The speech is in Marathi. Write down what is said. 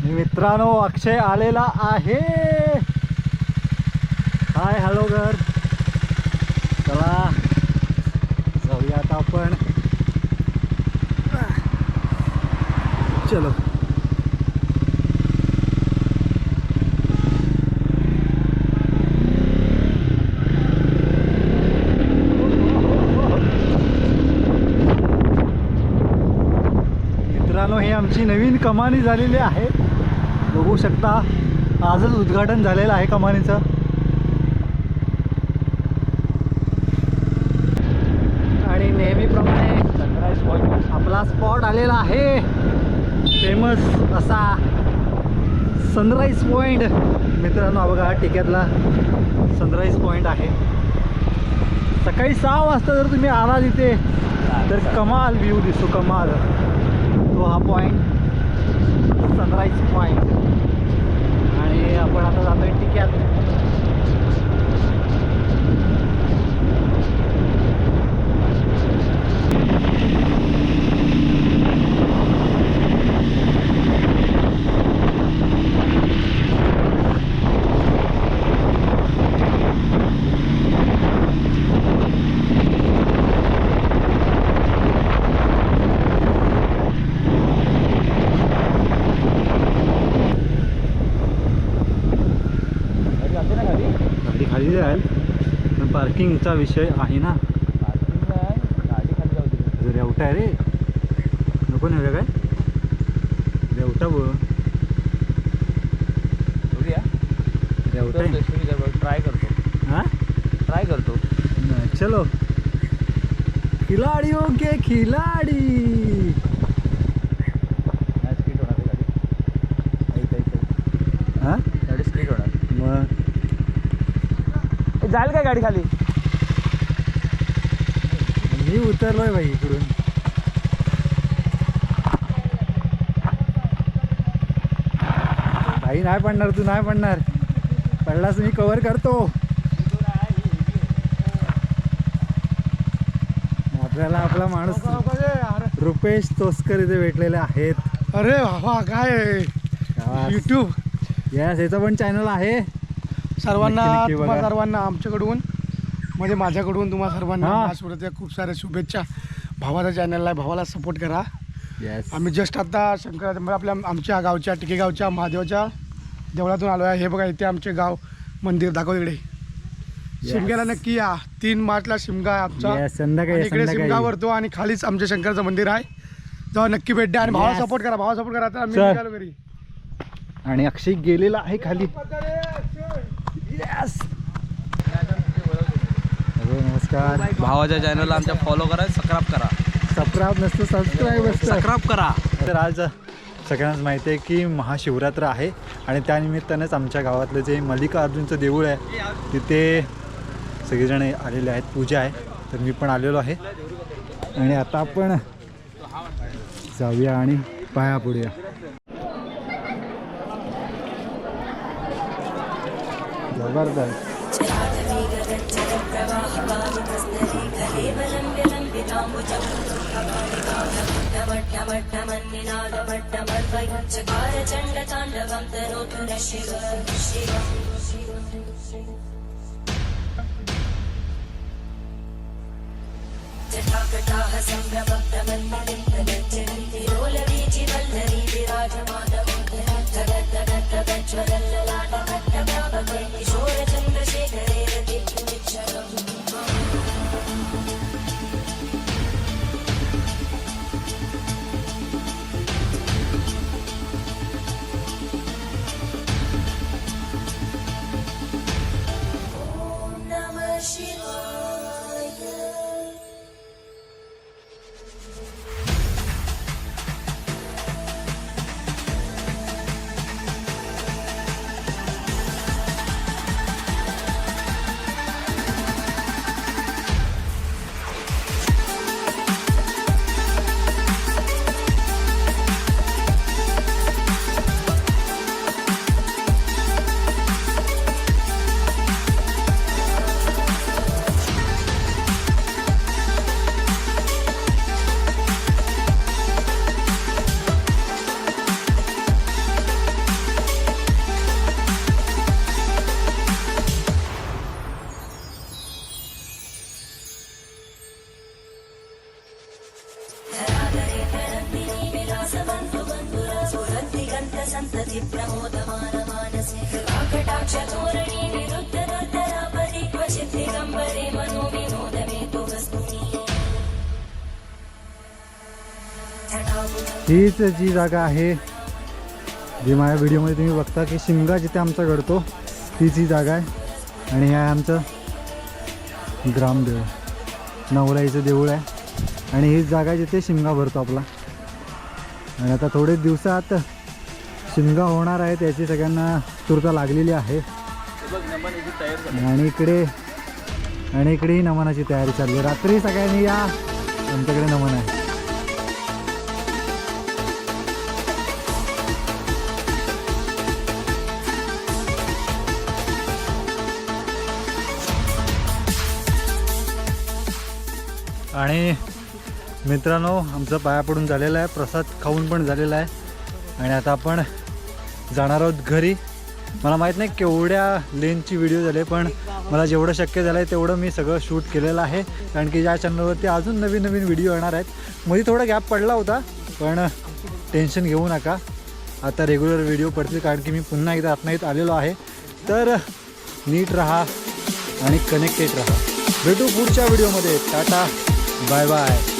मित्रांनो अक्षय आलेला आहे. हाय हॅलो घर. चला जाऊया आता आपण. चलो मित्रांनो, हे आमची नवीन कमानी झालेली आहे. बघू शकता, आजच उद्घाटन झालेलं आहे कमानीचं. आणि नेहमीप्रमाणे आपला स्पॉट आलेला आहे, फेमस असा सनराईज पॉइंट. मित्रांनो बघा, टिक्यातला सनराईज पॉइंट आहे. सकाळी 6 वाजता जर तुम्ही आलात इथे तर कमाल व्ह्यू दिसतो, कमाल. तो हा पॉइंट सनराईज पॉइंट. आणि आपण आता जातोय टिक्यात. गाडी खाली जाईल पण पार्किंगचा विषय आहे ना. गाडी खाली जाऊ दे. रेवटा आहे रे, नको नव्हे काय रेवटा बोल. रेवटा ट्राय करतो. हां ट्राय करतो. चलो खिलाडियों के खिलाडी. स्पीड होणार गाडी. हां गाडी स्पीड होणार. मग जाईल काय गाडी खाली? मी उतरलोय भाई इकडून. भाई नाही पडणार, तू नाही पडणार. पडलास मी कव्हर करतो. आपल्याला आपला माणूस रुपेश तोस्कर इथे भेटलेले आहेत. अरे बाबा काय यूट्यूब. यस, याचं पण चॅनल आहे. सर्वांना नक्की नक्की तुम्हा बघा. सर्वांना आमच्याकडून म्हणजे माझ्याकडून तुम्हा सर्वांना हा. महाशिवरात्रीच्या खूप साऱ्या शुभेच्छा. भावाचा चॅनलला आहे, भावाला सपोर्ट करा. यस, आम्ही जस्ट आता शंकर म्हणजे आपल्या आमच्या गावच्या टिके गावच्या महादेवाच्या देवळातून आलो आहे. हे बघा इथे आमचे गाव मंदिर दाखव इकडे. शिमग्याला नक्की या. 3 मार्चला शिमगा आहे आमचा. यस, संध्याकाळी आणि इकडे शिमगा संध्याकाळी. भरतो आणि खालीच आमच्या शंकरचं मंदिर आहे. जेव्हा नक्की भेट द्या आणि भावाला Yes. सपोर्ट करा. भावाला सपोर्ट करा. आता मी चल. निघालो घरी. आणि अक्षय गेलेला आहे खाली. यस, हॅलो नमस्कार. भावाच्या चॅनलला आमच्या फॉलो करा, सबस्क्राईब करा. सबस्क्राईब नसतं, सबस्क्राईब असतं. सबस्क्राईब करा. तर आज सगळ्यांनाच माहिती आहे की महाशिवरात्र आहे आणि त्यानिमित्तानेच आमच्या गावातलं जे मल्लिकार्जुनचं देऊळ आहे तिथे सगळेजण आलेले आहेत. पूजा आहे, तर मी पण आलेलो आहे. आणि आता आपण जाऊया आणि पाया पडूया. जबरदस्त. हीच जी जागा आहे जी माझ्या व्हिडिओमध्ये तुम्ही बघता की शिमगा जिथे आमचा घडतो तीच ही जागा आहे आणि हे आहे आमचं ग्रामदेव नवलाईचं देऊळ आहे आणि हीच जागा आहे जिथे शिमगा भरतो आपला. आणि आता थोडे दिवसात शिमगा होणार आहे त्याची सगळ्यांना तुर्ता लागलेली आहे आणि इकडेही नमनाची तयारी चालली आहे. रात्री सगळ्यांनी या आमच्याकडे नमन आहे. आणि मित्रांनो आमचं पाया पडून झालेलं आहे, प्रसाद खाऊन पण झालेला आहे आणि आता आपण जाणार आहोत घरी. मला माहीत नाही केवढ्या लेनची व्हिडिओ झाले पण मला जेवढं शक्य झालं आहे तेवढं मी सगळं शूट केलेलं आहे कारण की या चॅनलवरती अजून नवीन नवीन व्हिडिओ येणार आहेत. मध्ये थोडा गॅप पडला होता पण टेन्शन घेऊ नका, आता रेग्युलर व्हिडिओ पडतील कारण की मी पुन्हा एकदा रत्नागिरीत आलेलो आहे. तर नीट राहा आणि कनेक्टेड राहा. भेटू पुढच्या व्हिडिओमध्ये. Ta-ta bye bye.